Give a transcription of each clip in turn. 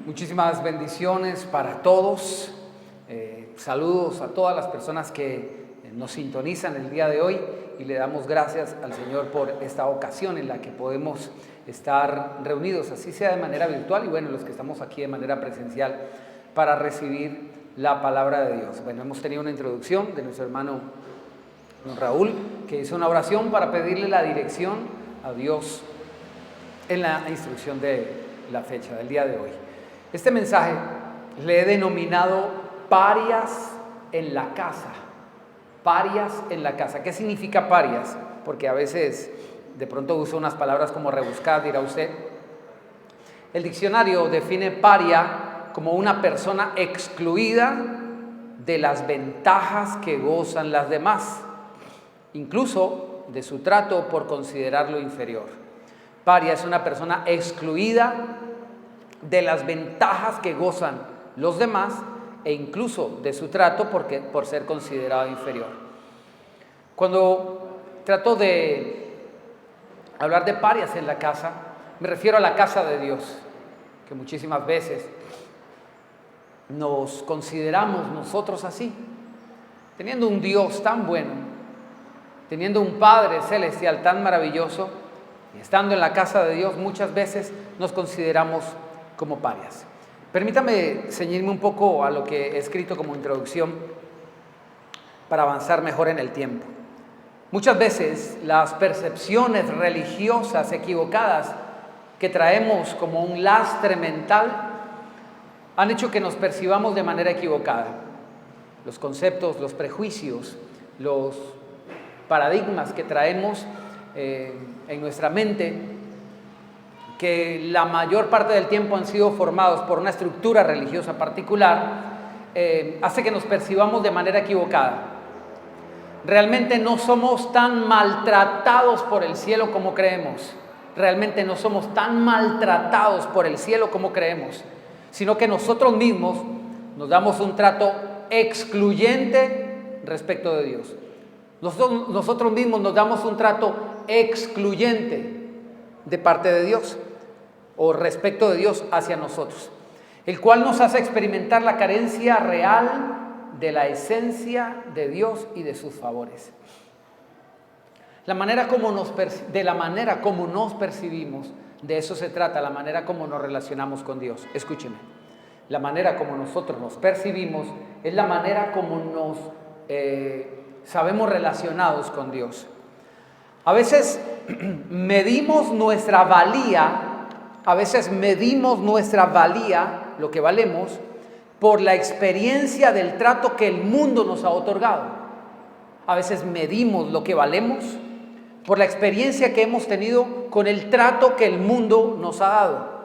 Muchísimas bendiciones para todos. Saludos a todas las personas que nos sintonizan el día de hoy y le damos gracias al Señor por esta ocasión en la que podemos estar reunidos, así sea de manera virtual y bueno, los que estamos aquí de manera presencial para recibir la palabra de Dios. Bueno, hemos tenido una introducción de nuestro hermano Raúl, que hizo una oración para pedirle la dirección a Dios en la instrucción de la fecha del día de hoy. Este mensaje le he denominado parias en la casa. Parias en la casa. ¿Qué significa parias? Porque a veces de pronto uso unas palabras como rebuscadas, dirá usted. El diccionario define paria como una persona excluida de las ventajas que gozan las demás, incluso de su trato por considerarlo inferior. Paria es una persona excluida de las ventajas que gozan los demás e incluso de su trato por ser considerado inferior. Cuando trato de hablar de parias en la casa, me refiero a la casa de Dios, que muchísimas veces nos consideramos nosotros así, teniendo un Dios tan bueno, teniendo un Padre celestial tan maravilloso, y estando en la casa de Dios muchas veces nos consideramos como parias. Permítame ceñirme un poco a lo que he escrito como introducción para avanzar mejor en el tiempo. Muchas veces las percepciones religiosas equivocadas que traemos como un lastre mental han hecho que nos percibamos de manera equivocada. Los conceptos, los prejuicios, los paradigmas que traemos en nuestra mente, que la mayor parte del tiempo han sido formados por una estructura religiosa particular, hace que nos percibamos de manera equivocada. Realmente no somos tan maltratados por el cielo como creemos. Realmente no somos tan maltratados por el cielo como creemos, sino que nosotros mismos nos damos un trato excluyente respecto de Dios. Nosotros mismos nos damos un trato excluyente de parte de Dios o respecto de Dios hacia nosotros, el cual nos hace experimentar la carencia real de la esencia de Dios y de sus favores. De la manera como nos percibimos, de eso se trata, la manera como nos relacionamos con Dios. Escúcheme, la manera como nosotros nos percibimos es la manera como nos sabemos relacionados con Dios. A veces medimos nuestra valía, lo que valemos, por la experiencia del trato que el mundo nos ha otorgado. A veces medimos lo que valemos por la experiencia que hemos tenido con el trato que el mundo nos ha dado.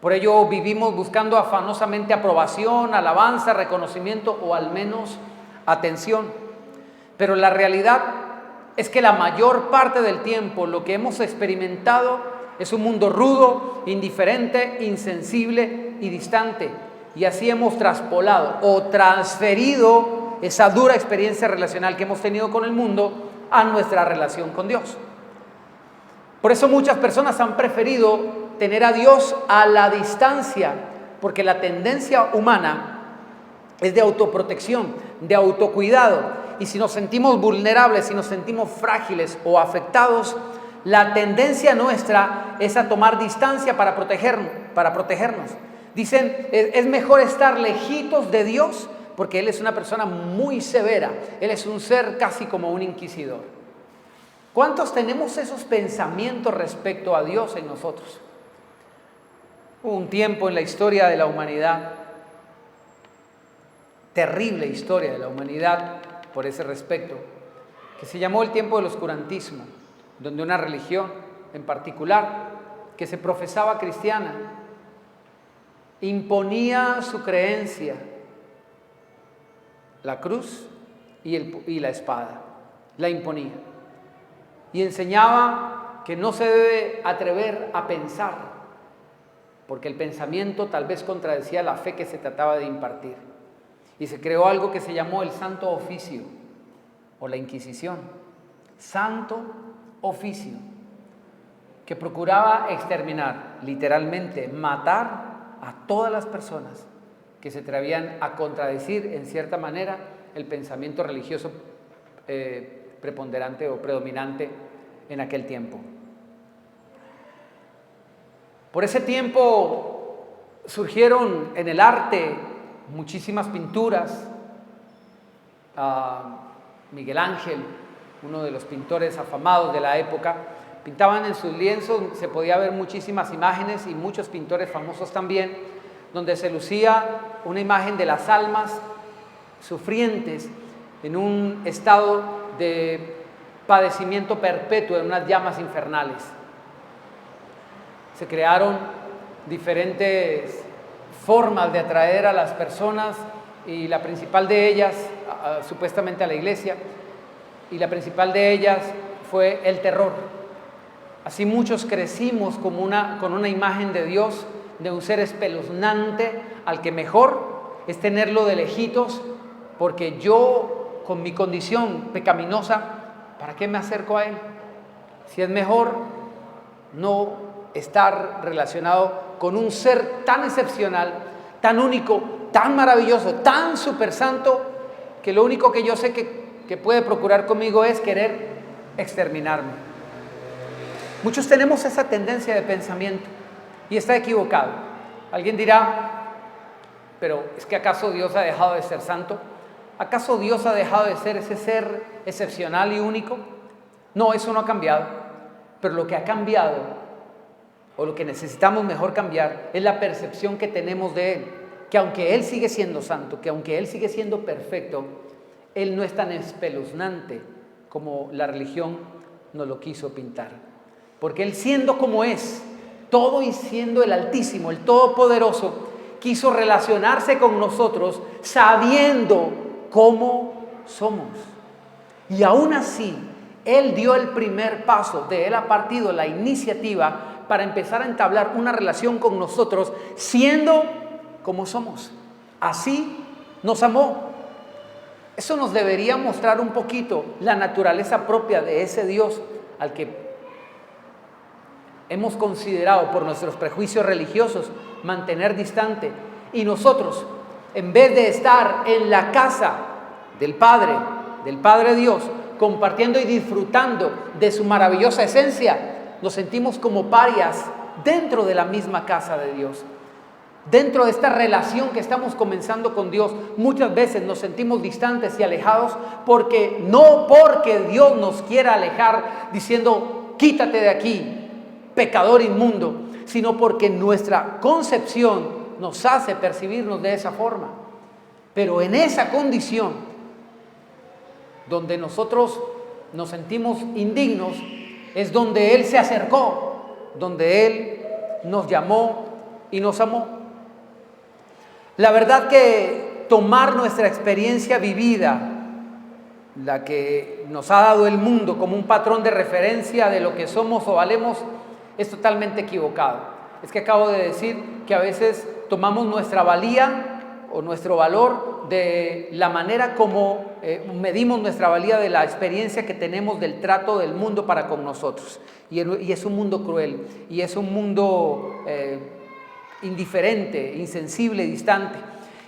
Por ello vivimos buscando afanosamente aprobación, alabanza, reconocimiento o al menos atención. Pero la realidad es que la mayor parte del tiempo lo que hemos experimentado es un mundo rudo, indiferente, insensible y distante. Y así hemos traspolado o transferido esa dura experiencia relacional que hemos tenido con el mundo a nuestra relación con Dios. Por eso muchas personas han preferido tener a Dios a la distancia, porque la tendencia humana es de autoprotección, de autocuidado. Y si nos sentimos vulnerables, si nos sentimos frágiles o afectados, la tendencia nuestra es a tomar distancia para protegernos. Dicen, es mejor estar lejitos de Dios porque Él es una persona muy severa. Él es un ser casi como un inquisidor. ¿Cuántos tenemos esos pensamientos respecto a Dios en nosotros? Hubo un tiempo en la historia de la humanidad, terrible historia de la humanidad por ese respecto, que se llamó el tiempo del oscurantismo, donde una religión en particular que se profesaba cristiana imponía su creencia, la cruz y la espada, la imponía y enseñaba que no se debe atrever a pensar, porque el pensamiento tal vez contradecía la fe que se trataba de impartir. Y se creó algo que se llamó el Santo Oficio o la Inquisición. Santo Oficio, que procuraba exterminar, literalmente matar a todas las personas que se atrevían a contradecir en cierta manera el pensamiento religioso preponderante o predominante en aquel tiempo. Por ese tiempo surgieron en el arte muchísimas pinturas. Miguel Ángel, uno de los pintores afamados de la época, pintaban en sus lienzos, se podía ver muchísimas imágenes, y muchos pintores famosos también, donde se lucía una imagen de las almas sufrientes en un estado de padecimiento perpetuo, en unas llamas infernales. Se crearon diferentes formas de atraer a las personas, y la principal de ellas, supuestamente a la iglesia, y la principal de ellas fue el terror. Así muchos crecimos con una imagen de Dios, de un ser espeluznante, al que mejor es tenerlo de lejitos, porque yo, con mi condición pecaminosa, ¿para qué me acerco a él? Si es mejor no estar relacionado con un ser tan excepcional, tan único, tan maravilloso, tan súper santo, que lo único que yo sé que puede procurar conmigo es querer exterminarme. Muchos tenemos esa tendencia de pensamiento y está equivocado. Alguien dirá, pero ¿es que acaso Dios ha dejado de ser santo? ¿Acaso Dios ha dejado de ser ese ser excepcional y único? No, eso no ha cambiado. Pero lo que ha cambiado, o lo que necesitamos mejor cambiar, es la percepción que tenemos de Él. Que aunque Él sigue siendo santo, que aunque Él sigue siendo perfecto, Él no es tan espeluznante como la religión nos lo quiso pintar. Porque Él, siendo como es, todo y siendo el Altísimo, el Todopoderoso, quiso relacionarse con nosotros sabiendo cómo somos. Y aún así, Él dio el primer paso, de Él ha partido la iniciativa para empezar a entablar una relación con nosotros, siendo como somos. Así nos amó. Eso nos debería mostrar un poquito la naturaleza propia de ese Dios al que hemos considerado por nuestros prejuicios religiosos mantener distante. Y nosotros, en vez de estar en la casa del Padre Dios, compartiendo y disfrutando de su maravillosa esencia, nos sentimos como parias dentro de la misma casa de Dios. Dentro de esta relación que estamos comenzando con Dios, muchas veces nos sentimos distantes y alejados, no porque Dios nos quiera alejar diciendo, quítate de aquí, pecador inmundo, sino porque nuestra concepción nos hace percibirnos de esa forma. Pero en esa condición, donde nosotros nos sentimos indignos, es donde Él se acercó, donde Él nos llamó y nos amó. La verdad que tomar nuestra experiencia vivida, la que nos ha dado el mundo como un patrón de referencia de lo que somos o valemos, es totalmente equivocado. Es que acabo de decir que a veces tomamos nuestra valía o nuestro valor de la manera como medimos nuestra valía de la experiencia que tenemos del trato del mundo para con nosotros. Y es un mundo cruel, y es un mundo indiferente, insensible, distante.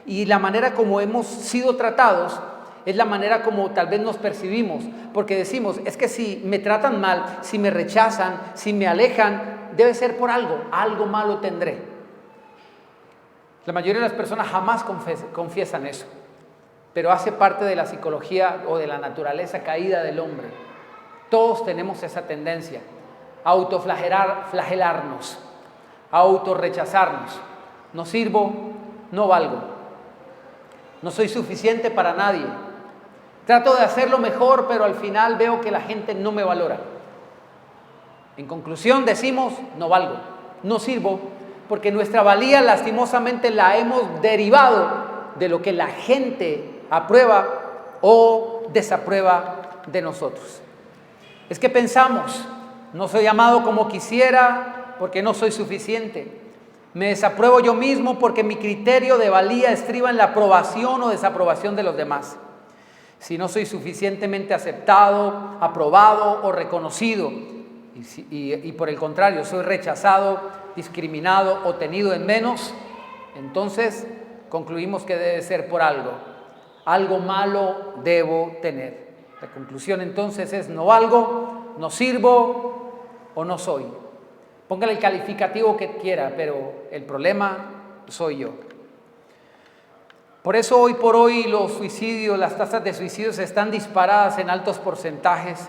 Y la manera como hemos sido tratados es la manera como tal vez nos percibimos, porque decimos, es que si me tratan mal, si me rechazan, si me alejan, debe ser por algo malo tendré. La mayoría de las personas jamás confiesan eso, pero hace parte de la psicología o de la naturaleza caída del hombre. Todos tenemos esa tendencia a autoflagelarnos, a autorrechazarnos. No sirvo, no valgo, no soy suficiente para nadie. Trato de hacerlo mejor, pero al final veo que la gente no me valora. En conclusión decimos, no valgo, no sirvo, porque nuestra valía lastimosamente la hemos derivado de lo que la gente aprueba o desaprueba de nosotros. Es que pensamos, no soy amado como quisiera porque no soy suficiente. Me desapruebo yo mismo porque mi criterio de valía estriba en la aprobación o desaprobación de los demás. Si no soy suficientemente aceptado, aprobado o reconocido, y por el contrario soy rechazado, discriminado o tenido en menos, entonces concluimos que debe ser por algo. Algo malo debo tener. La conclusión entonces es: no valgo, no sirvo o no soy. Póngale el calificativo que quiera, pero el problema soy yo. Por eso hoy por hoy los suicidios, las tasas de suicidios están disparadas en altos porcentajes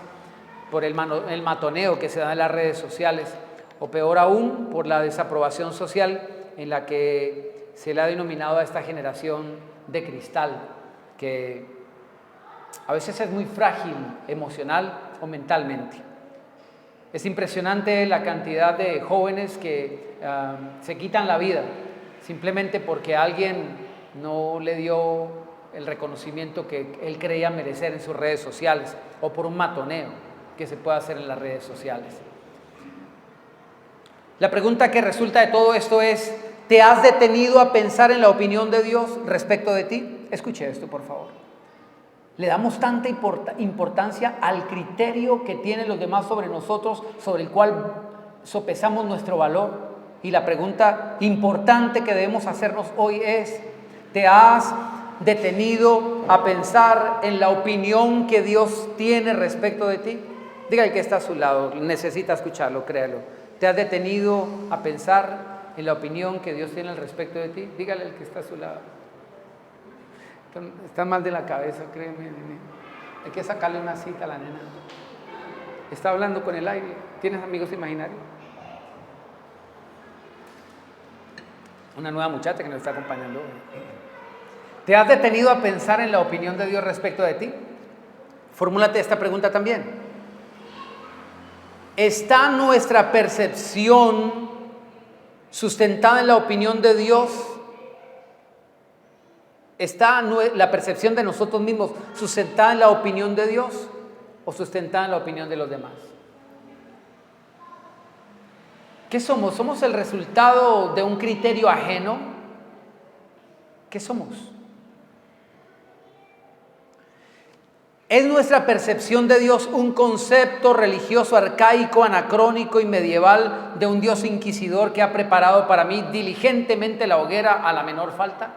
por el matoneo que se da en las redes sociales, o peor aún, por la desaprobación social en la que se le ha denominado a esta generación de cristal, que a veces es muy frágil emocional o mentalmente. Es impresionante la cantidad de jóvenes que se quitan la vida simplemente porque alguien no le dio el reconocimiento que él creía merecer en sus redes sociales, o por un matoneo que se puede hacer en las redes sociales. La pregunta que resulta de todo esto es: ¿te has detenido a pensar en la opinión de Dios respecto de ti? Escuche esto, por favor. Le damos tanta importancia al criterio que tienen los demás sobre nosotros, sobre el cual sopesamos nuestro valor. Y la pregunta importante que debemos hacernos hoy es: ¿te has detenido a pensar en la opinión que Dios tiene respecto de ti? Diga el que está a su lado, necesita escucharlo, créalo. ¿Te has detenido a pensar en la opinión que Dios tiene al respecto de ti? Dígale al que está a su lado. Está mal de la cabeza, créeme, nene. Hay que sacarle una cita a la nena. Está hablando con el aire. ¿Tienes amigos imaginarios? Una nueva muchacha que nos está acompañando hoy. ¿Te has detenido a pensar en la opinión de Dios respecto de ti? Formúlate esta pregunta también. ¿Está nuestra percepción sustentada en la opinión de Dios? ¿Está la percepción de nosotros mismos sustentada en la opinión de Dios o sustentada en la opinión de los demás? ¿Qué somos? ¿Somos el resultado de un criterio ajeno? ¿Qué somos? ¿Es nuestra percepción de Dios un concepto religioso arcaico, anacrónico y medieval de un Dios inquisidor que ha preparado para mí diligentemente la hoguera a la menor falta?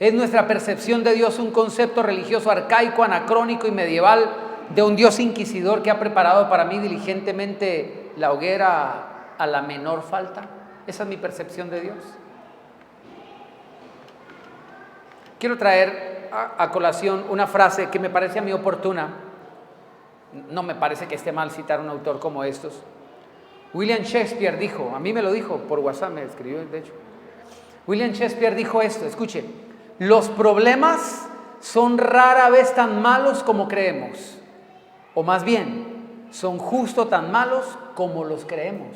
¿Es nuestra percepción de Dios un concepto religioso arcaico, anacrónico y medieval de un Dios inquisidor que ha preparado para mí diligentemente la hoguera a la menor falta? Esa es mi percepción de Dios. Quiero traer a colación una frase que me parece a mí oportuna. No me parece que esté mal citar a un autor como estos. William Shakespeare dijo, a mí me lo dijo por WhatsApp, me escribió de hecho. William Shakespeare dijo esto, escuche: los problemas son rara vez tan malos como creemos, o más bien, son justo tan malos como los creemos.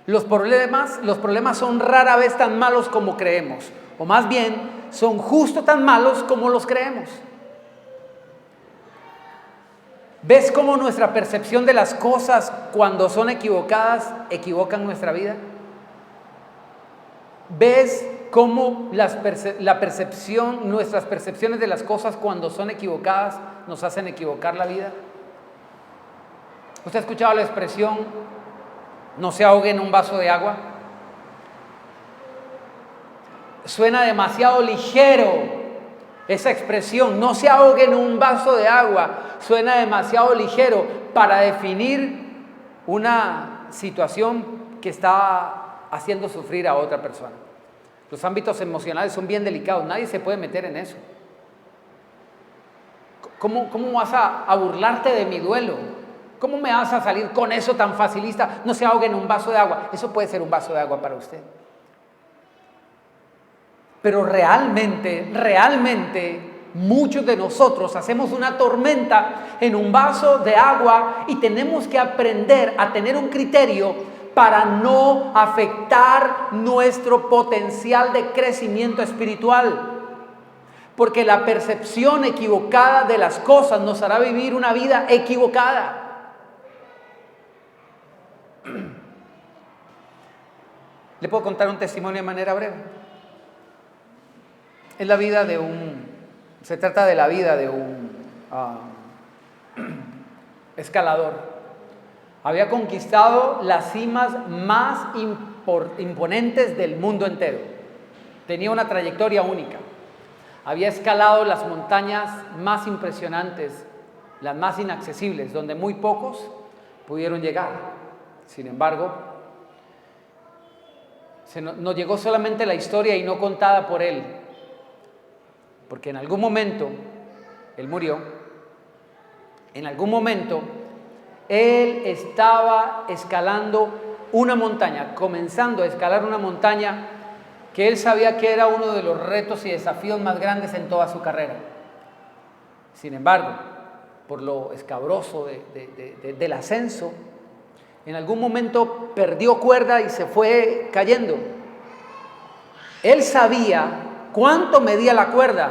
Los problemas son rara vez tan malos como creemos, o más bien, son justo tan malos como los creemos. ¿Ves cómo nuestra percepción de las cosas, cuando son equivocadas, equivocan nuestra vida? ¿Ves cómo nuestras percepciones de las cosas, cuando son equivocadas, nos hacen equivocar la vida? ¿Usted ha escuchado la expresión "no se ahogue en un vaso de agua"? Suena demasiado ligero esa expresión, "no se ahogue en un vaso de agua". Suena demasiado ligero para definir una situación que está haciendo sufrir a otra persona. Los ámbitos emocionales son bien delicados, nadie se puede meter en eso. ¿Cómo vas a burlarte de mi duelo? ¿Cómo me vas a salir con eso tan facilista? No se ahogue en un vaso de agua. Eso puede ser un vaso de agua para usted. Pero realmente, muchos de nosotros hacemos una tormenta en un vaso de agua y tenemos que aprender a tener un criterio para no afectar nuestro potencial de crecimiento espiritual. Porque la percepción equivocada de las cosas nos hará vivir una vida equivocada. ¿Le puedo contar un testimonio de manera breve? Es la vida de se trata de la vida de un escalador. Había conquistado las cimas más imponentes del mundo entero. Tenía una trayectoria única. Había escalado las montañas más impresionantes, las más inaccesibles, donde muy pocos pudieron llegar. Sin embargo, nos llegó solamente la historia y no contada por él, porque en algún momento él murió. En algún momento él estaba escalando una montaña, comenzando a escalar una montaña que él sabía que era uno de los retos y desafíos más grandes en toda su carrera. Sin embargo, por lo escabroso del ascenso, en algún momento perdió cuerda y se fue cayendo. Él sabía cuánto medía la cuerda,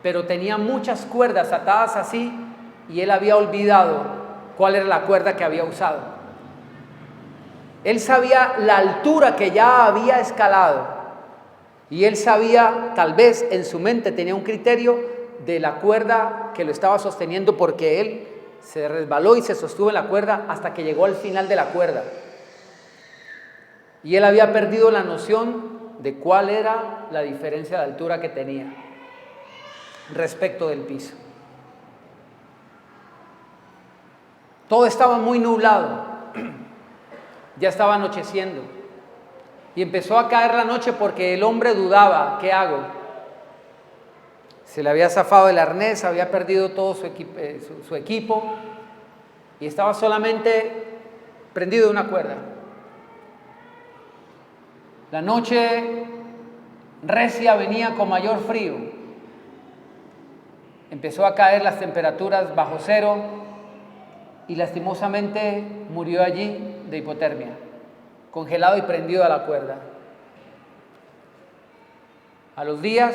pero tenía muchas cuerdas atadas así y él había olvidado cuál era la cuerda que había usado. Él sabía la altura que ya había escalado y él sabía, tal vez en su mente tenía un criterio de la cuerda que lo estaba sosteniendo, porque él se resbaló y se sostuvo en la cuerda hasta que llegó al final de la cuerda. Y él había perdido la noción de cuál era la diferencia de altura que tenía respecto del piso. Todo estaba muy nublado, ya estaba anocheciendo y empezó a caer la noche porque el hombre dudaba, ¿qué hago? Se le había zafado el arnés, había perdido todo su equipo y estaba solamente prendido de una cuerda. La noche recia venía con mayor frío. Empezó a caer las temperaturas bajo cero y lastimosamente murió allí de hipotermia, congelado y prendido a la cuerda. A los días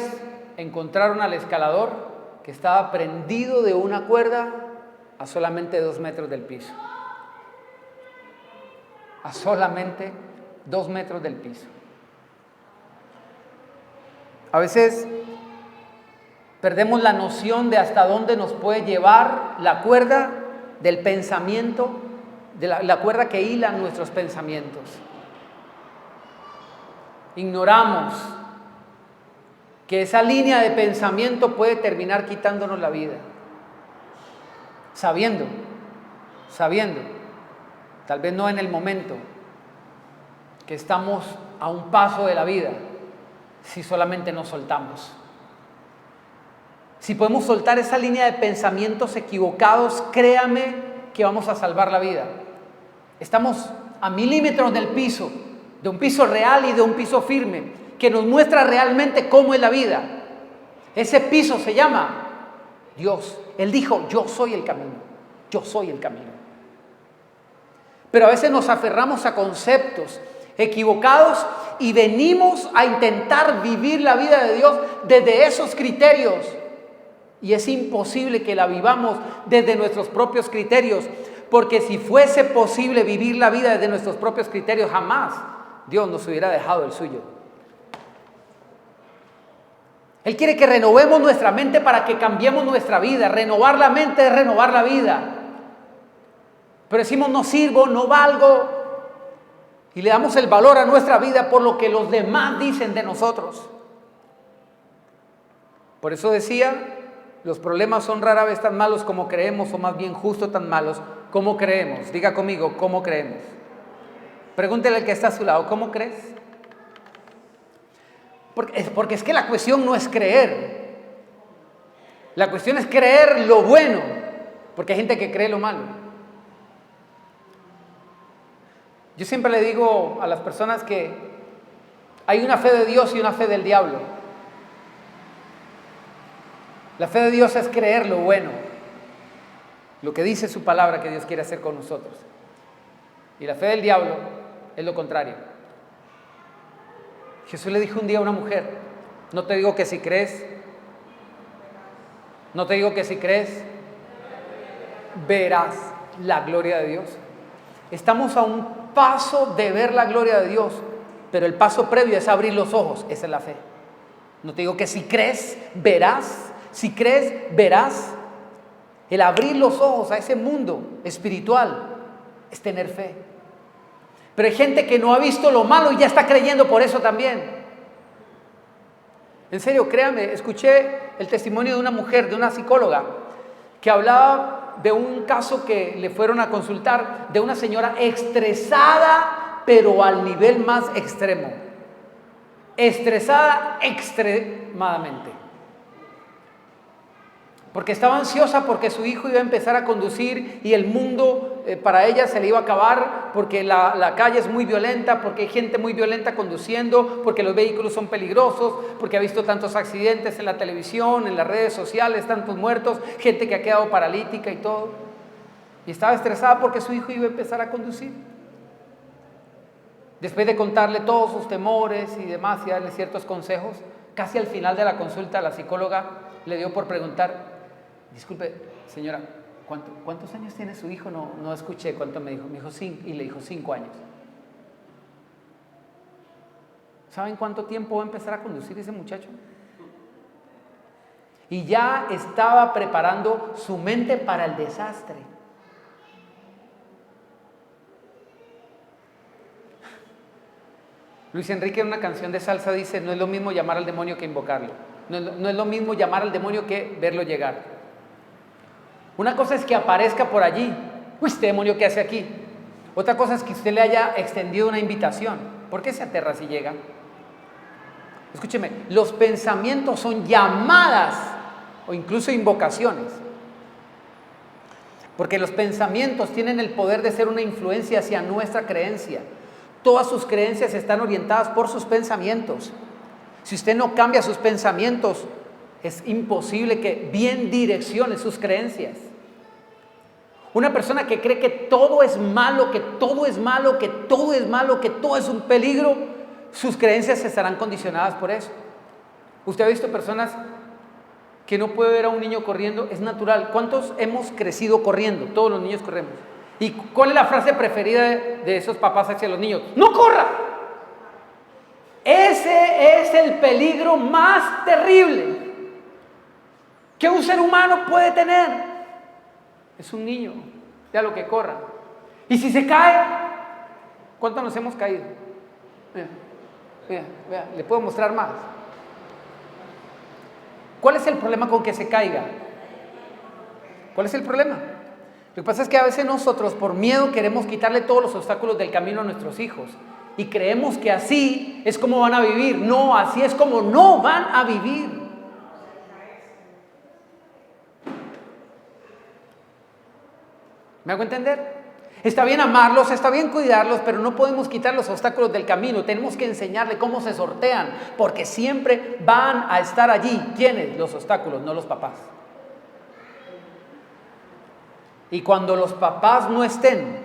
encontraron al escalador que estaba prendido de una cuerda a solamente 2 metros del piso. A solamente 2 metros del piso. A veces perdemos la noción de hasta dónde nos puede llevar la cuerda del pensamiento, de la cuerda que hila nuestros pensamientos. Ignoramos que esa línea de pensamiento puede terminar quitándonos la vida. Sabiendo, tal vez no en el momento, que estamos a un paso de la vida, si solamente nos soltamos. Si podemos soltar esa línea de pensamientos equivocados, créame que vamos a salvar la vida. Estamos a milímetros del piso, de un piso real y de un piso firme, que nos muestra realmente cómo es la vida. Ese piso se llama Dios. Él dijo, yo soy el camino, yo soy el camino. Pero a veces nos aferramos a conceptos equivocados y venimos a intentar vivir la vida de Dios desde esos criterios. Y es imposible que la vivamos desde nuestros propios criterios, porque si fuese posible vivir la vida desde nuestros propios criterios, jamás Dios nos hubiera dejado el suyo. Él quiere que renovemos nuestra mente para que cambiemos nuestra vida. Renovar la mente es renovar la vida. Pero decimos, no sirvo, no valgo, y le damos el valor a nuestra vida por lo que los demás dicen de nosotros. Por eso decía, los problemas son rara vez tan malos como creemos, o más bien justo tan malos como creemos. Diga conmigo, ¿cómo creemos? Pregúntele al que está a su lado, ¿cómo crees? Porque es que la cuestión no es creer. La cuestión es creer lo bueno, porque hay gente que cree lo malo. Yo siempre le digo a las personas que hay una fe de Dios y una fe del diablo. La fe de Dios es creer lo bueno, lo que dice su palabra que Dios quiere hacer con nosotros. Y la fe del diablo es lo contrario. Jesús le dijo un día a una mujer, no te digo que si crees, verás la gloria de Dios. Estamos a un paso de ver la gloria de Dios, pero el paso previo es abrir los ojos, esa es la fe. No te digo que si crees, verás. El abrir los ojos a ese mundo espiritual es tener fe. Pero hay gente que no ha visto lo malo y ya está creyendo por eso también. En serio, créanme, escuché el testimonio de una mujer, de una psicóloga, que hablaba de un caso que le fueron a consultar de una señora estresada, pero al nivel más extremo. Estresada extremadamente. Porque estaba ansiosa porque su hijo iba a empezar a conducir y el mundo para ella se le iba a acabar, porque la calle es muy violenta, porque hay gente muy violenta conduciendo, porque los vehículos son peligrosos, porque ha visto tantos accidentes en la televisión, en las redes sociales, tantos muertos, gente que ha quedado paralítica y todo. Y estaba estresada porque su hijo iba a empezar a conducir. Después de contarle todos sus temores y demás y darle ciertos consejos, casi al final de la consulta la psicóloga le dio por preguntar: disculpe, señora, ¿cuántos años tiene su hijo? No escuché cuánto me dijo. Me dijo 5, y le dijo 5 años. ¿Saben cuánto tiempo va a empezar a conducir ese muchacho? Y ya estaba preparando su mente para el desastre. Luis Enrique en una canción de salsa dice: no es lo mismo llamar al demonio que invocarlo. No es lo mismo llamar al demonio que verlo llegar. Una cosa es que aparezca por allí. Uy, este demonio, ¿qué hace aquí? Otra cosa es que usted le haya extendido una invitación. ¿Por qué se aterra si llega? Escúcheme, los pensamientos son llamadas o incluso invocaciones. Porque los pensamientos tienen el poder de ser una influencia hacia nuestra creencia. Todas sus creencias están orientadas por sus pensamientos. Si usted no cambia sus pensamientos, es imposible que bien direccione sus creencias. Una persona que cree que todo es malo, que todo es malo, que todo es malo, que todo es un peligro, sus creencias estarán condicionadas por eso. Usted ha visto personas que no puede ver a un niño corriendo, es natural. ¿Cuántos hemos crecido corriendo? Todos los niños corremos. ¿Y cuál es la frase preferida de esos papás hacia los niños? ¡No corra! Ese es el peligro más terrible que un ser humano puede tener. Es un niño, ya lo que corra. Y si se cae, ¿cuántos nos hemos caído? Vea, le puedo mostrar más. ¿Cuál es el problema con que se caiga? ¿Cuál es el problema? Lo que pasa es que a veces nosotros por miedo queremos quitarle todos los obstáculos del camino a nuestros hijos y creemos que así es como van a vivir. No, así es como no van a vivir. ¿Me hago entender? Está bien amarlos, está bien cuidarlos, pero no podemos quitar los obstáculos del camino. Tenemos que enseñarle cómo se sortean, porque siempre van a estar allí. ¿Quiénes? Los obstáculos, no los papás. Y cuando los papás no estén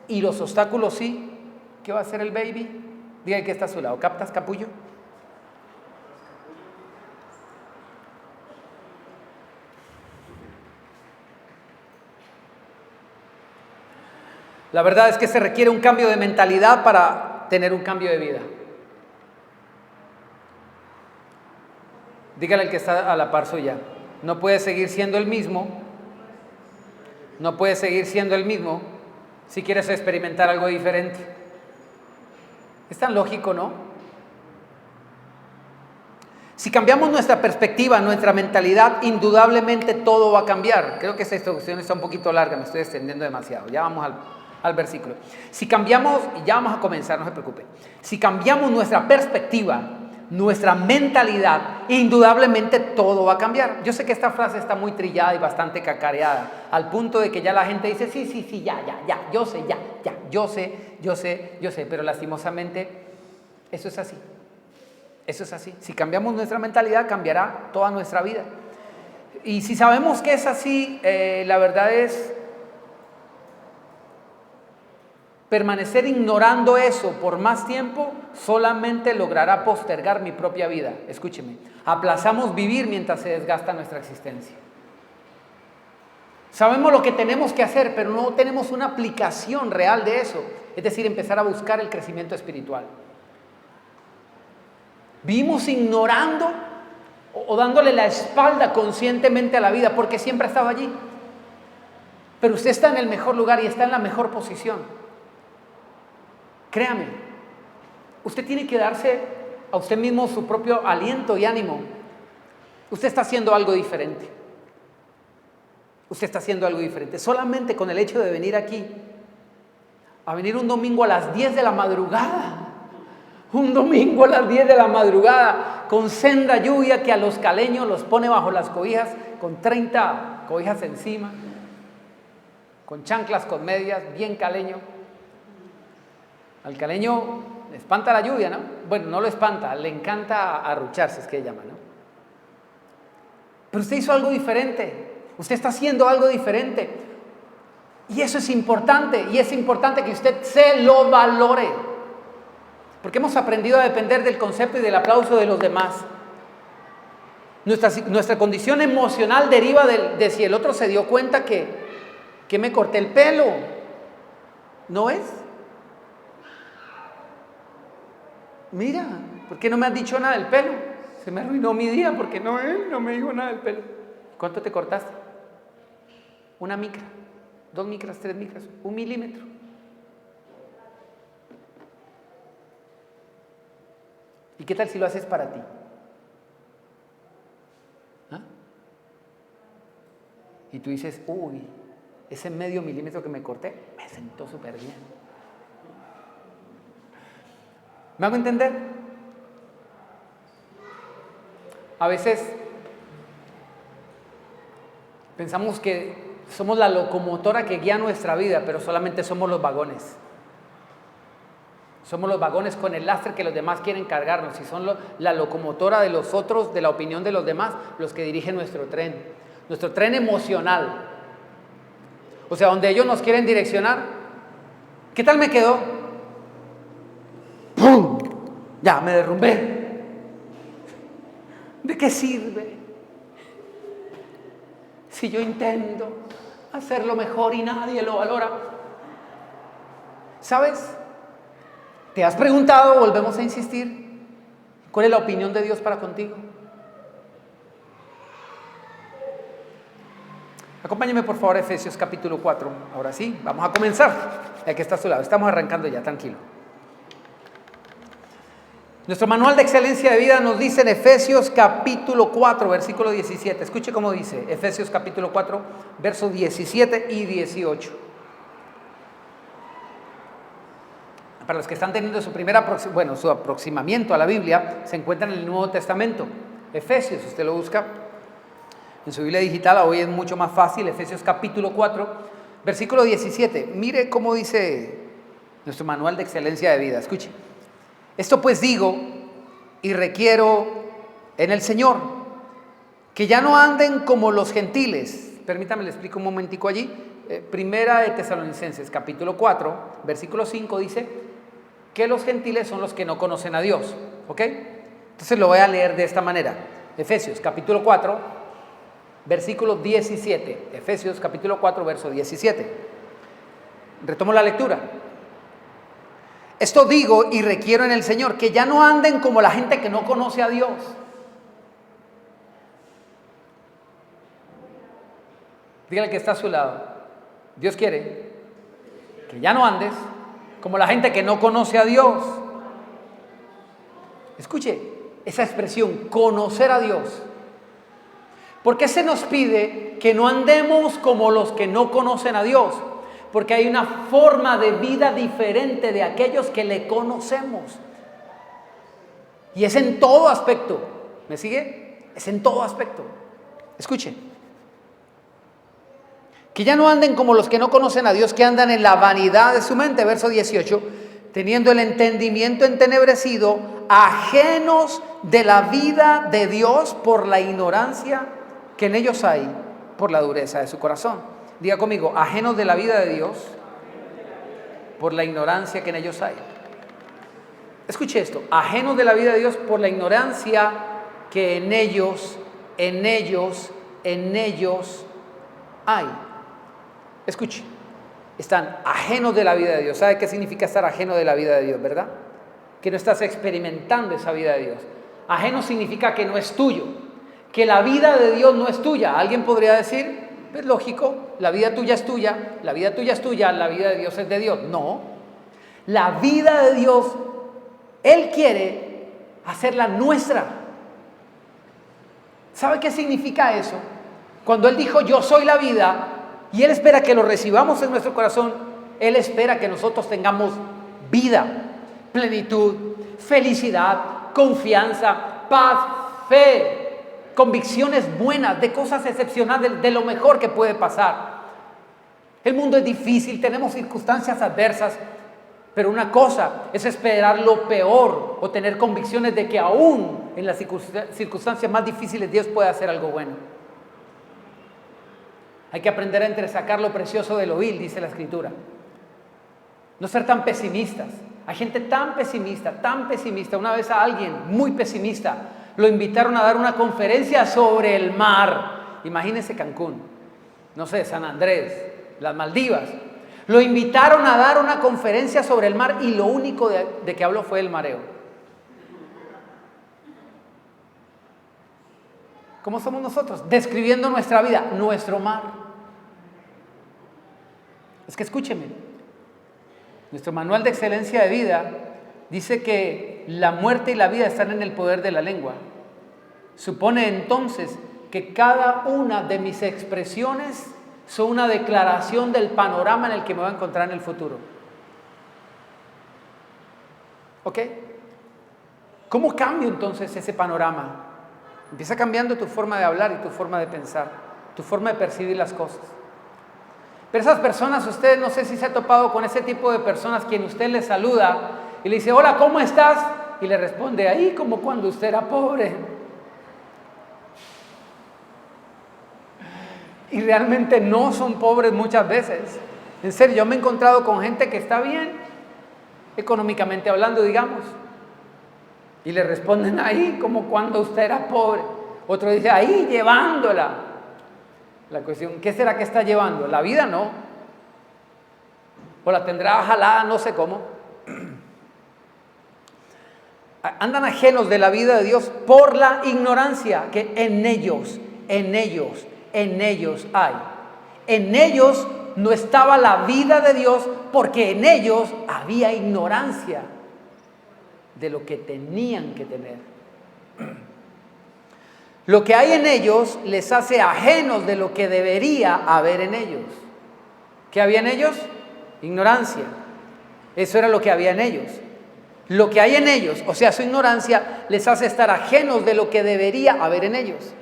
y los obstáculos sí, ¿qué va a hacer el baby? Diga que está a su lado. ¿Captas, capullo? La verdad es que se requiere un cambio de mentalidad para tener un cambio de vida. Dígale al que está a la par suya: no puede seguir siendo el mismo. No puedes seguir siendo el mismo si quieres experimentar algo diferente. Es tan lógico, ¿no? Si cambiamos nuestra perspectiva, nuestra mentalidad, indudablemente todo va a cambiar. Creo que esta introducción está un poquito larga, me estoy extendiendo demasiado. Ya vamos al versículo. Si cambiamos, y ya vamos a comenzar, no se preocupe. Si cambiamos nuestra perspectiva, nuestra mentalidad, indudablemente todo va a cambiar. Yo sé que esta frase está muy trillada y bastante cacareada, al punto de que ya la gente dice: sí, ya, yo sé, pero lastimosamente eso es así. Eso es así. Si cambiamos nuestra mentalidad, cambiará toda nuestra vida. Y si sabemos que es así, la verdad es permanecer ignorando eso por más tiempo solamente logrará postergar mi propia vida. Escúcheme, aplazamos vivir mientras se desgasta nuestra existencia. Sabemos lo que tenemos que hacer, pero no tenemos una aplicación real de eso. Es decir, empezar a buscar el crecimiento espiritual. Vivimos ignorando o dándole la espalda conscientemente a la vida porque siempre ha estado allí. Pero usted está en el mejor lugar y está en la mejor posición. Créame, usted tiene que darse a usted mismo su propio aliento y ánimo. Usted está haciendo algo diferente. Usted está haciendo algo diferente. Solamente con el hecho de venir aquí, a venir un domingo a las 10 de la madrugada. Un domingo a las 10 de la madrugada, con senda lluvia que a los caleños los pone bajo las cobijas, con 30 cobijas encima, con chanclas, con medias, bien caleño. Al caleño le espanta la lluvia, ¿no? Bueno, no lo espanta, le encanta arrucharse, es que llama, ¿no? Pero usted hizo algo diferente, usted está haciendo algo diferente. Y eso es importante, y es importante que usted se lo valore. Porque hemos aprendido a depender del concepto y del aplauso de los demás. Nuestra condición emocional deriva de si el otro se dio cuenta que me corté el pelo. ¿No es? Mira, ¿por qué no me has dicho nada del pelo? Se me arruinó mi día porque él no me dijo nada del pelo. ¿Cuánto te cortaste? 1 micra, 2 micras, 3 micras, 1 milímetro. ¿Y qué tal si lo haces para ti? ¿Ah? Y tú dices, uy, ese medio milímetro que me corté, me sentó súper bien. ¿Me hago entender? A veces pensamos que somos la locomotora que guía nuestra vida, pero solamente somos los vagones. Somos los vagones con el lastre que los demás quieren cargarnos y son la locomotora de los otros, de la opinión de los demás, los que dirigen nuestro tren emocional. O sea, donde ellos nos quieren direccionar. ¿Qué tal me quedó? ¡Pum! Ya, me derrumbé. ¿De qué sirve? Si yo intento hacerlo mejor y nadie lo valora. ¿Sabes? ¿Te has preguntado, volvemos a insistir, cuál es la opinión de Dios para contigo? Acompáñeme por favor a Efesios capítulo 4. Ahora sí, vamos a comenzar. Aquí está a su lado, estamos arrancando ya, tranquilo. Nuestro manual de excelencia de vida nos dice en Efesios capítulo 4, versículo 17. Escuche cómo dice, Efesios capítulo 4, versos 17 y 18. Para los que están teniendo su aproximamiento a la Biblia, se encuentra en el Nuevo Testamento. Efesios, usted lo busca en su Biblia digital, hoy es mucho más fácil. Efesios capítulo 4, versículo 17. Mire cómo dice nuestro manual de excelencia de vida. Escuche. Esto pues digo y requiero en el Señor, que ya no anden como los gentiles. Permítame, le explico un momentico allí. Primera de Tesalonicenses, capítulo 4, versículo 5 dice que los gentiles son los que no conocen a Dios, ¿ok? Entonces lo voy a leer de esta manera. Efesios, capítulo 4, versículo 17. Efesios, capítulo 4, verso 17. Retomo la lectura. Esto digo y requiero en el Señor, que ya no anden como la gente que no conoce a Dios. Dígale que está a su lado. Dios quiere que ya no andes como la gente que no conoce a Dios. Escuche esa expresión, conocer a Dios. ¿Por qué se nos pide que no andemos como los que no conocen a Dios? Porque hay una forma de vida diferente de aquellos que le conocemos. Y es en todo aspecto. ¿Me sigue? Es en todo aspecto. Escuche. Que ya no anden como los que no conocen a Dios, que andan en la vanidad de su mente. Verso 18. Teniendo el entendimiento entenebrecido, ajenos de la vida de Dios por la ignorancia que en ellos hay, por la dureza de su corazón. Diga conmigo, ajenos de la vida de Dios por la ignorancia que en ellos hay. Escuche esto, ajenos de la vida de Dios por la ignorancia que en ellos hay. Escuche, están ajenos de la vida de Dios. ¿Sabe qué significa estar ajeno de la vida de Dios, verdad? Que no estás experimentando esa vida de Dios. Ajeno significa que no es tuyo, que la vida de Dios no es tuya. ¿Alguien podría decir? Es lógico, la vida tuya es tuya, la vida tuya es tuya, la vida de Dios es de Dios. No, la vida de Dios, Él quiere hacerla nuestra. ¿Sabe qué significa eso? Cuando Él dijo, yo soy la vida, y Él espera que lo recibamos en nuestro corazón, Él espera que nosotros tengamos vida, plenitud, felicidad, confianza, paz, fe, convicciones buenas, de cosas excepcionales, de lo mejor que puede pasar. El mundo es difícil, tenemos circunstancias adversas, pero una cosa es esperar lo peor o tener convicciones de que aún en las circunstancias más difíciles Dios puede hacer algo bueno. Hay que aprender a entresacar lo precioso de lo vil, dice la Escritura. No ser tan pesimistas. Hay gente tan pesimista, tan pesimista. Una vez a alguien muy pesimista lo invitaron a dar una conferencia sobre el mar. Imagínense Cancún, no sé, San Andrés, las Maldivas. Lo invitaron a dar una conferencia sobre el mar y lo único de que habló fue el mareo. ¿Cómo somos nosotros? Describiendo nuestra vida, nuestro mar. Es que escúcheme, nuestro manual de excelencia de vida dice que la muerte y la vida están en el poder de la lengua. Supone entonces que cada una de mis expresiones son una declaración del panorama en el que me voy a encontrar en el futuro. ¿Ok? ¿Cómo cambio entonces ese panorama? Empieza cambiando tu forma de hablar y tu forma de pensar, tu forma de percibir las cosas. Pero esas personas, usted no sé si se ha topado con ese tipo de personas quien usted le saluda y le dice, hola, ¿cómo estás? Y le responde, ahí como cuando usted era pobre. Y realmente no son pobres muchas veces. En serio, yo me he encontrado con gente que está bien, económicamente hablando, digamos. Y le responden, ahí como cuando usted era pobre. Otro dice, ahí llevándola. La cuestión, ¿qué será que está llevando? La vida no. O la tendrá jalada, no sé cómo. Andan ajenos de la vida de Dios por la ignorancia que en ellos hay. En ellos no estaba la vida de Dios porque en ellos había ignorancia de lo que tenían que tener. Lo que hay en ellos les hace ajenos de lo que debería haber en ellos. ¿Qué había en ellos? Ignorancia. Eso era lo que había en ellos. Lo que hay en ellos, o sea, su ignorancia, les hace estar ajenos de lo que debería haber en ellos.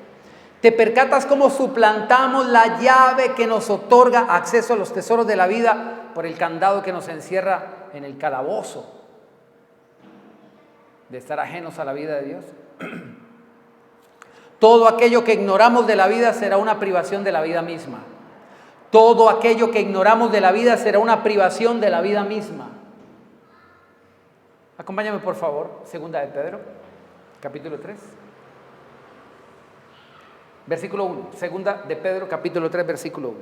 ¿Te percatas cómo suplantamos la llave que nos otorga acceso a los tesoros de la vida por el candado que nos encierra en el calabozo de estar ajenos a la vida de Dios? Todo aquello que ignoramos de la vida será una privación de la vida misma. Todo aquello que ignoramos de la vida será una privación de la vida misma. Acompáñame por favor, segunda de Pedro, capítulo 3. Versículo 1, segunda de Pedro, capítulo 3, versículo 1.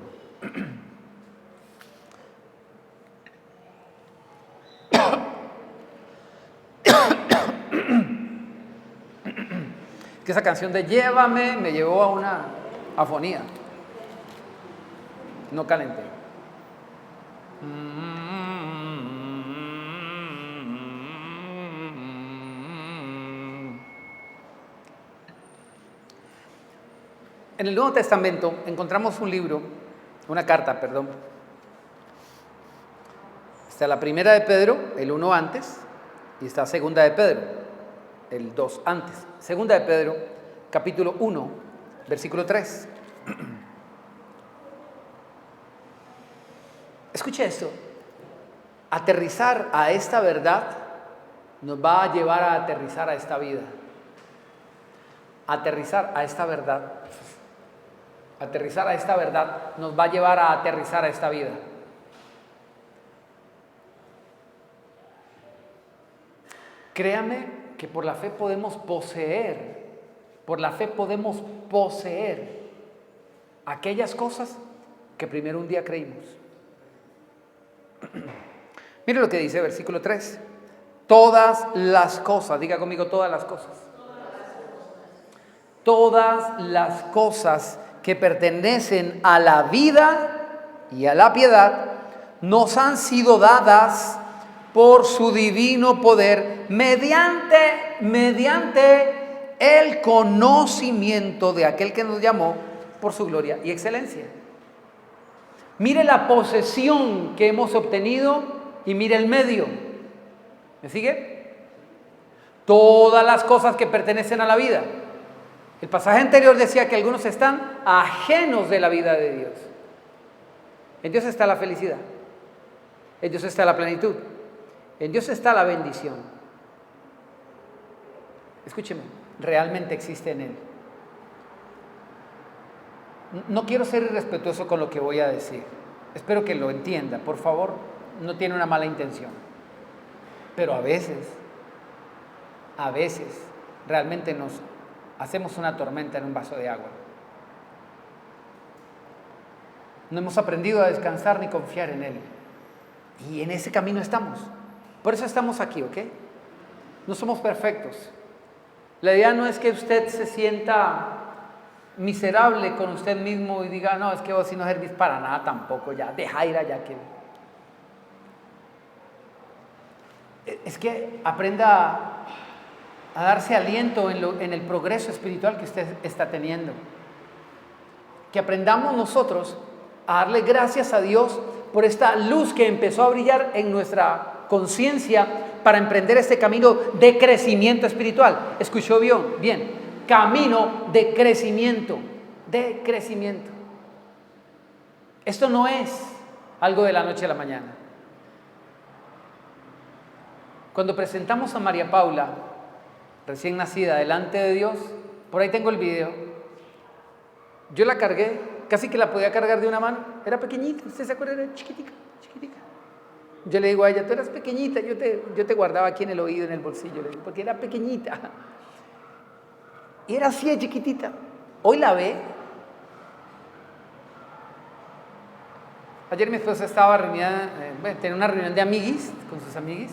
Que esa canción de Llévame me llevó a una afonía. No calenté. En el Nuevo Testamento encontramos un libro, una carta, perdón. Está la primera de Pedro, el 1 antes, y está segunda de Pedro, el 2 antes. Segunda de Pedro, capítulo 1, versículo 3. Escuche esto. Aterrizar a esta verdad nos va a llevar a aterrizar a esta vida. Aterrizar a esta verdad. Aterrizar a esta verdad nos va a llevar a aterrizar a esta vida. Créame que por la fe podemos poseer, aquellas cosas que primero un día creímos. Mire lo que dice versículo 3. Todas las cosas, diga conmigo, todas las cosas. Todas las cosas que pertenecen a la vida y a la piedad nos han sido dadas por su divino poder mediante el conocimiento de aquel que nos llamó por su gloria y excelencia. Mire la posesión que hemos obtenido y mire el medio. ¿Me sigue? Todas las cosas que pertenecen a la vida. El pasaje anterior decía que algunos están ajenos de la vida de Dios. En Dios está la felicidad. En Dios está la plenitud. En Dios está la bendición. Escúcheme, realmente existe en Él. No quiero ser irrespetuoso con lo que voy a decir. Espero que lo entienda, por favor. No tiene una mala intención. Pero a veces, realmente nos hacemos una tormenta en un vaso de agua. No hemos aprendido a descansar ni confiar en Él. Y en ese camino estamos. Por eso estamos aquí, ¿ok? No somos perfectos. La idea no es que usted se sienta miserable con usted mismo y diga, no, es que vos si no servís para nada tampoco, ya, deja ir allá que... Es que aprenda a darse aliento en el progreso espiritual que usted está teniendo. Que aprendamos nosotros a darle gracias a Dios por esta luz que empezó a brillar en nuestra conciencia para emprender este camino de crecimiento espiritual. ¿Escuchó bien? Camino de crecimiento, Esto no es algo de la noche a la mañana. Cuando presentamos a María Paula, recién nacida, delante de Dios, por ahí tengo el video, yo la cargué, casi que la podía cargar de una mano, era pequeñita, ¿usted se acuerda? Era chiquitica. Yo le digo a ella, tú eras pequeñita, yo te guardaba aquí en el oído, en el bolsillo, le digo, porque era pequeñita. Y era así de chiquitita. Hoy la ve. Ayer mi esposa estaba reunida, tenía una reunión de amiguis, con sus amiguis,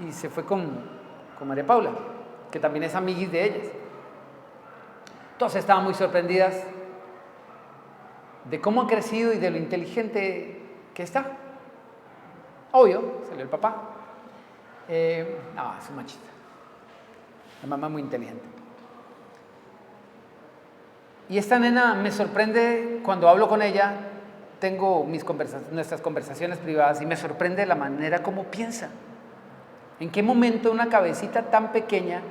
y se fue con María Paula, que también es amiguis de ellas. Todas estaban muy sorprendidas de cómo ha crecido y de lo inteligente que está. Obvio, salió el papá. No, es un machista. La mamá muy inteligente. Y esta nena me sorprende cuando hablo con ella, tengo nuestras conversaciones privadas y me sorprende la manera como piensa. ¿En qué momento una cabecita tan pequeña,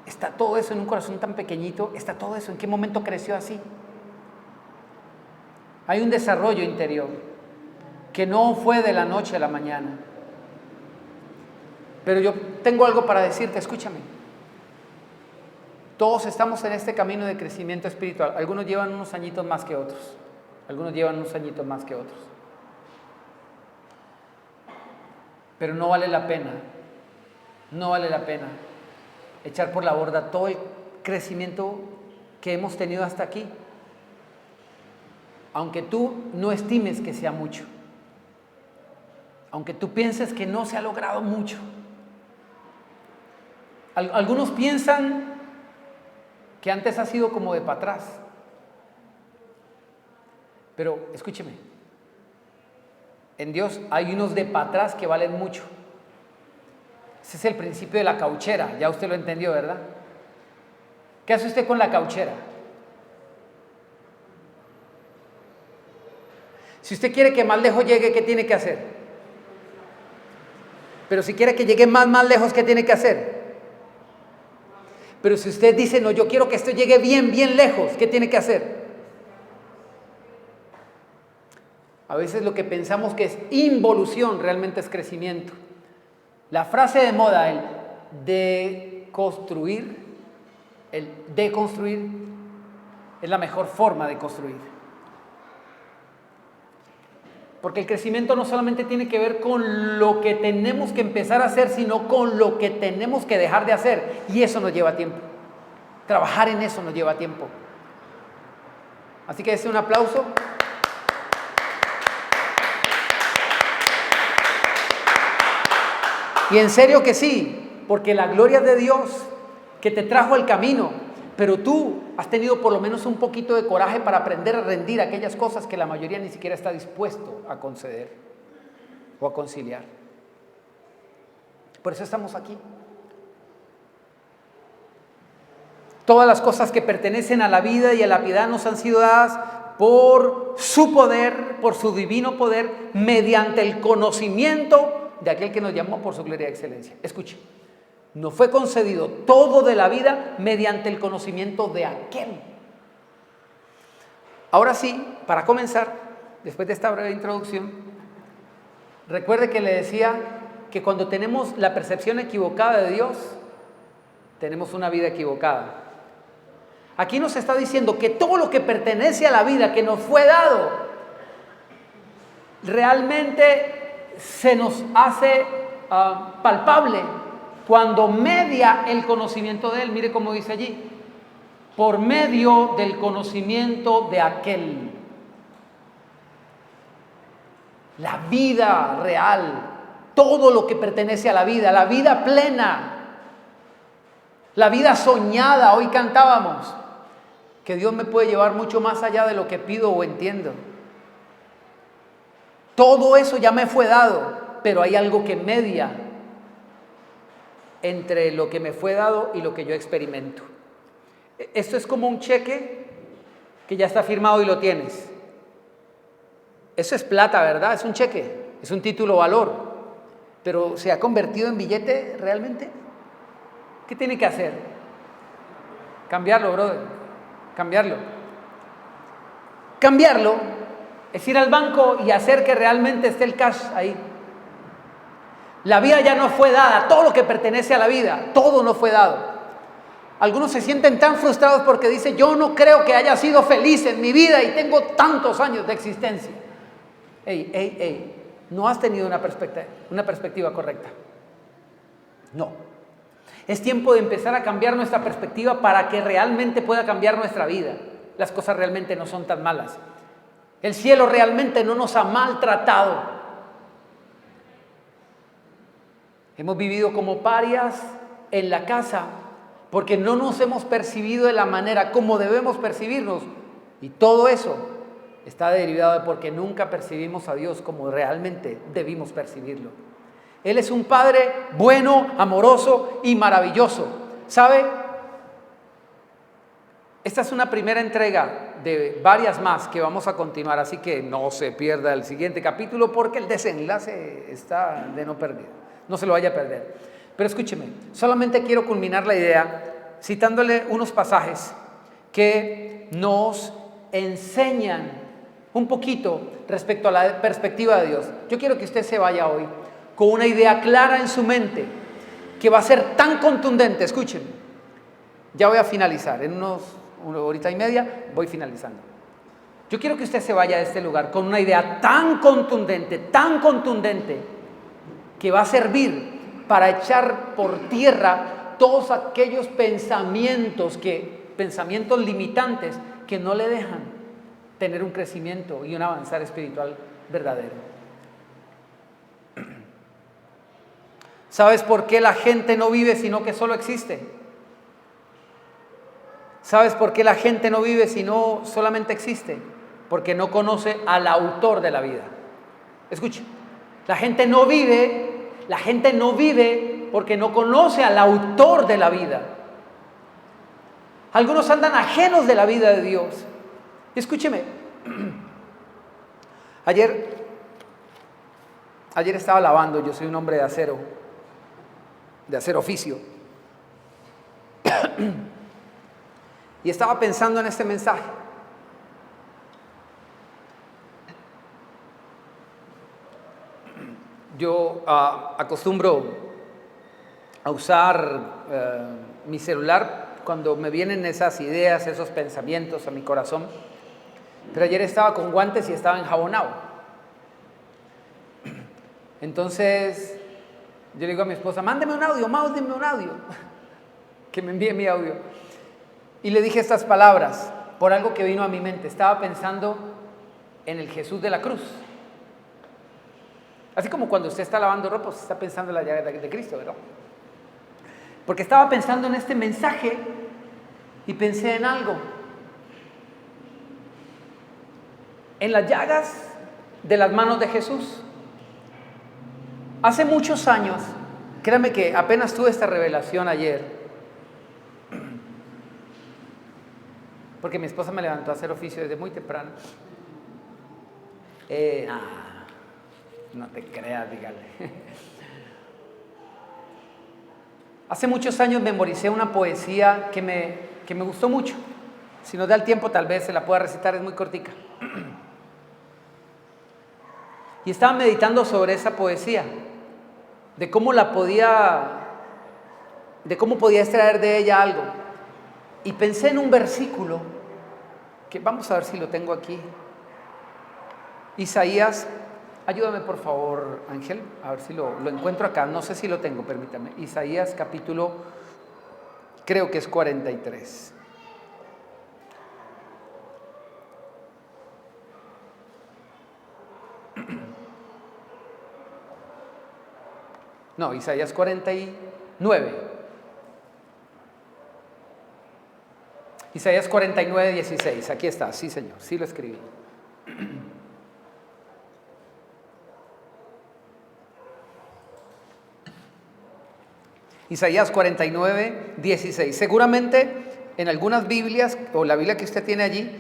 está todo eso en un corazón tan pequeñito, está todo eso? ¿En qué momento creció así? Hay un desarrollo interior que no fue de la noche a la mañana. Pero yo tengo algo para decirte, escúchame. Todos estamos en este camino de crecimiento espiritual. Algunos llevan unos añitos más que otros. Pero no vale la pena echar por la borda todo el crecimiento que hemos tenido hasta aquí. Aunque tú no estimes que sea mucho. Aunque tú pienses que no se ha logrado mucho. Algunos piensan que antes ha sido como de para atrás. Pero escúcheme, en Dios hay unos de para atrás que valen mucho. Ese es el principio de la cauchera, ya usted lo entendió, ¿verdad? ¿Qué hace usted con la cauchera? Si usted quiere que más lejos llegue, ¿qué tiene que hacer? Pero si quiere que llegue más lejos, ¿qué tiene que hacer? Pero si usted dice, no, yo quiero que esto llegue bien lejos, ¿qué tiene que hacer? A veces lo que pensamos que es involución realmente es crecimiento. La frase de moda, el deconstruir, es la mejor forma de construir. Porque el crecimiento no solamente tiene que ver con lo que tenemos que empezar a hacer, sino con lo que tenemos que dejar de hacer. Y eso nos lleva tiempo. Trabajar en eso nos lleva tiempo. Así que un aplauso. Y en serio que sí, porque la gloria de Dios que te trajo el camino, Pero tú has tenido por lo menos un poquito de coraje para aprender a rendir aquellas cosas que la mayoría ni siquiera está dispuesto a conceder o a conciliar. Por eso estamos aquí. Todas las cosas que pertenecen a la vida y a la piedad nos han sido dadas por su poder, por su divino poder, mediante el conocimiento de aquel que nos llamó por su gloria y excelencia. Escuche, nos fue concedido todo de la vida mediante el conocimiento de aquel. Ahora sí, para comenzar, después de esta breve introducción, recuerde que le decía que cuando tenemos la percepción equivocada de Dios, tenemos una vida equivocada. Aquí nos está diciendo que todo lo que pertenece a la vida que nos fue dado, realmente se nos hace palpable cuando media el conocimiento de Él. Mire cómo dice allí, por medio del conocimiento de aquel. La vida real, todo lo que pertenece a la vida plena, la vida soñada. Hoy cantábamos que Dios me puede llevar mucho más allá de lo que pido o entiendo. Todo eso ya me fue dado, pero hay algo que media entre lo que me fue dado y lo que yo experimento. Esto es como un cheque que ya está firmado y lo tienes. Eso es plata, ¿verdad? Es un cheque, es un título valor, pero ¿se ha convertido en billete realmente? ¿Qué tiene que hacer? Cambiarlo, brother. Cambiarlo es ir al banco y hacer que realmente esté el cash ahí. La vida ya no fue dada, todo lo que pertenece a la vida, todo no fue dado. Algunos se sienten tan frustrados porque dicen, yo no creo que haya sido feliz en mi vida y tengo tantos años de existencia. No has tenido una perspectiva correcta. No. Es tiempo de empezar a cambiar nuestra perspectiva para que realmente pueda cambiar nuestra vida. Las cosas realmente no son tan malas. El cielo realmente no nos ha maltratado. Hemos vivido como parias en la casa porque no nos hemos percibido de la manera como debemos percibirnos. Y todo eso está derivado de porque nunca percibimos a Dios como realmente debimos percibirlo. Él es un Padre bueno, amoroso y maravilloso. ¿Sabe? Esta es una primera entrega de varias más que vamos a continuar, así que no se pierda el siguiente capítulo porque el desenlace está de no perder. No se lo vaya a perder. Pero escúcheme, solamente quiero culminar la idea citándole unos pasajes que nos enseñan un poquito respecto a la perspectiva de Dios. Yo quiero que usted se vaya hoy con una idea clara en su mente, que va a ser tan contundente. Escúchenme, ya voy a finalizar, en una horita y media voy finalizando. Yo quiero que usted se vaya de este lugar con una idea tan contundente, que va a servir para echar por tierra todos aquellos pensamientos limitantes que no le dejan tener un crecimiento y un avanzar espiritual verdadero. ¿Sabes por qué la gente no vive sino que solo existe? ¿Sabes por qué la gente no vive sino solamente existe? Porque no conoce al autor de la vida. Escuche, la gente no vive porque no conoce al autor de la vida. Algunos andan ajenos de la vida de Dios. Escúcheme, ayer estaba lavando, yo soy un hombre de acero oficio, y estaba pensando en este mensaje. Yo acostumbro a usar mi celular cuando me vienen esas ideas, esos pensamientos a mi corazón, pero ayer estaba con guantes y estaba enjabonado. Entonces yo le digo a mi esposa, mándeme un audio, que me envíe mi audio. Y le dije estas palabras por algo que vino a mi mente. Estaba pensando en el Jesús de la cruz. Así como cuando usted está lavando ropa, usted está pensando en la llaga de Cristo, ¿verdad? Porque estaba pensando en este mensaje y pensé en algo. En las llagas de las manos de Jesús. Hace muchos años, créame que apenas tuve esta revelación ayer, porque mi esposa me levantó a hacer oficio desde muy temprano. No te creas, dígale. Hace muchos años memoricé una poesía que me gustó mucho. Si nos da el tiempo, tal vez se la pueda recitar, es muy cortica. Y estaba meditando sobre esa poesía, de cómo podía extraer de ella algo. Y pensé en un versículo, que vamos a ver si lo tengo aquí. Isaías, ayúdame por favor, Ángel, a ver si lo encuentro acá, no sé si lo tengo, permítame. Isaías capítulo, creo que es 43. No, Isaías 49. Isaías 49, 16. Aquí está, sí señor, sí lo escribí. Isaías 49, 16. Seguramente en algunas Biblias, o la Biblia que usted tiene allí,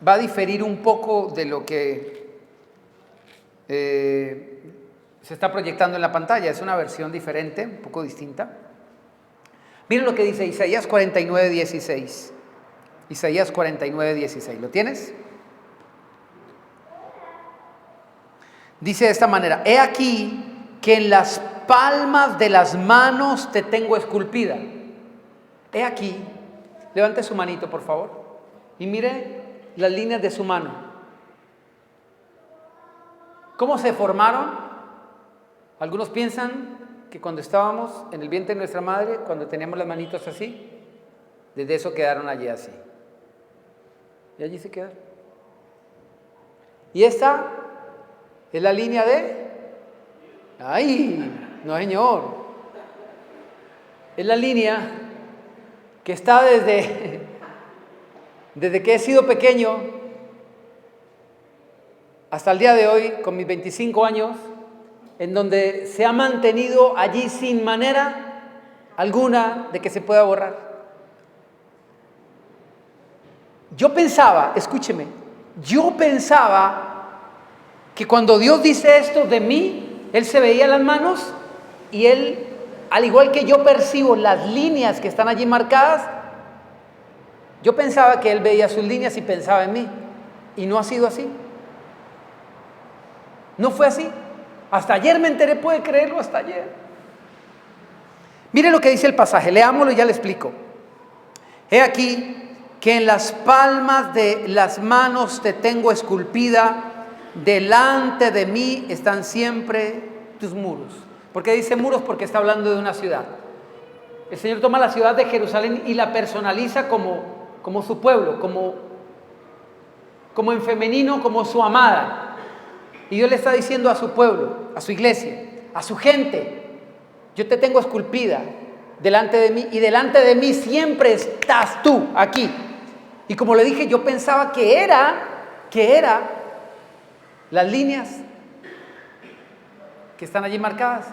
va a diferir un poco de lo que se está proyectando en la pantalla. Es una versión diferente, un poco distinta. Miren lo que dice Isaías 49, 16. Isaías 49, 16. ¿Lo tienes? Dice de esta manera: he aquí que en las palmas de las manos te tengo esculpida. He aquí, levante su manito por favor y mire las líneas de su mano. ¿Cómo se formaron? Algunos piensan que cuando estábamos en el vientre de nuestra madre, cuando teníamos las manitos así, desde eso quedaron allí así. Y allí se quedaron. Y esta es la línea de... ¡Ay! No, señor. Es la línea que está desde que he sido pequeño hasta el día de hoy, con mis 25 años, en donde se ha mantenido allí sin manera alguna de que se pueda borrar. Yo pensaba, escúcheme, yo pensaba que cuando Dios dice esto de mí, Él se veía las manos y Él, al igual que yo percibo las líneas que están allí marcadas, yo pensaba que Él veía sus líneas y pensaba en mí. Y no ha sido así. No fue así. Hasta ayer me enteré, puede creerlo, hasta ayer. Mire lo que dice el pasaje, leámoslo y ya le explico. He aquí que en las palmas de las manos te tengo esculpida, delante de mí están siempre tus muros. ¿Por qué dice muros? Porque está hablando de una ciudad. El Señor toma la ciudad de Jerusalén y la personaliza como su pueblo, como en femenino, como su amada. Y Dios le está diciendo a su pueblo, a su iglesia, a su gente: yo te tengo esculpida delante de mí, y delante de mí siempre estás tú aquí. Y como le dije, yo pensaba que era las líneas que están allí marcadas.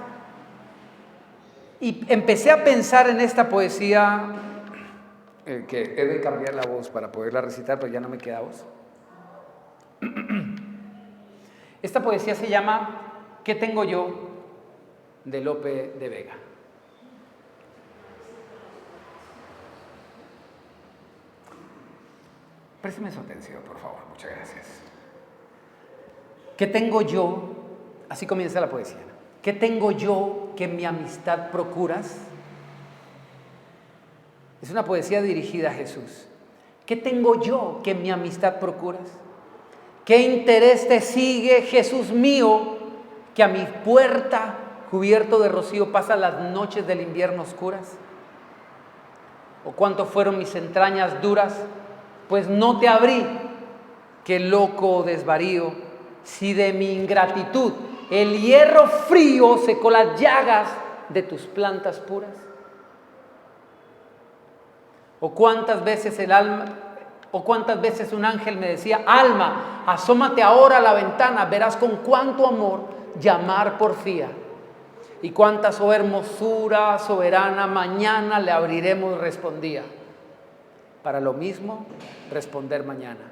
Y empecé a pensar en esta poesía, que he de cambiar la voz para poderla recitar, pero ya no me queda voz. Esta poesía se llama ¿Qué tengo yo?, de Lope de Vega. Présteme su atención, por favor, muchas gracias. ¿Qué tengo yo? Así comienza la poesía. ¿Qué tengo yo que mi amistad procuras? Es una poesía dirigida a Jesús. ¿Qué tengo yo que mi amistad procuras? ¿Qué interés te sigue, Jesús mío, que a mi puerta, cubierto de rocío, pasas las noches del invierno oscuras? ¿O cuánto fueron mis entrañas duras? Pues no te abrí. Qué loco desvarío, si de mi ingratitud el hierro frío secó las llagas de tus plantas puras. O cuántas veces un ángel me decía: alma, asómate ahora a la ventana, verás con cuánto amor llamar porfía. Y cuántas, oh hermosura soberana, mañana le abriremos, respondía. Para lo mismo, responder mañana.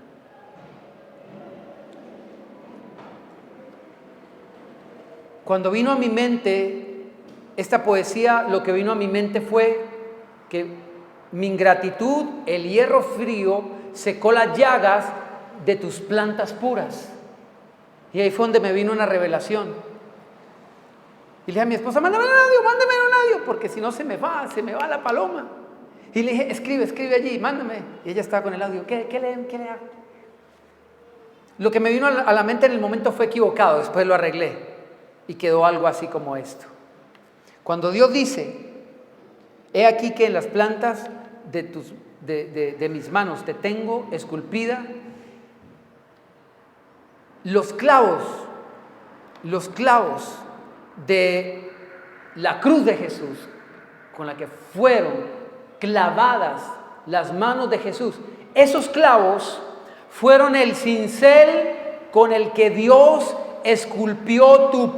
Cuando vino a mi mente esta poesía, lo que vino a mi mente fue que mi ingratitud, el hierro frío, secó las llagas de tus plantas puras. Y ahí fue donde me vino una revelación. Y le dije a mi esposa: mándame un audio, porque si no se me va la paloma. Y le dije: escribe allí, mándame. Y ella estaba con el audio. ¿Qué le hago? Lo que me vino a la mente en el momento fue equivocado, después lo arreglé. Y quedó algo así como esto. Cuando Dios dice: he aquí que en las plantas de mis manos te tengo esculpida, los clavos de la cruz de Jesús, con la que fueron clavadas las manos de Jesús, esos clavos fueron el cincel con el que Dios esculpió tu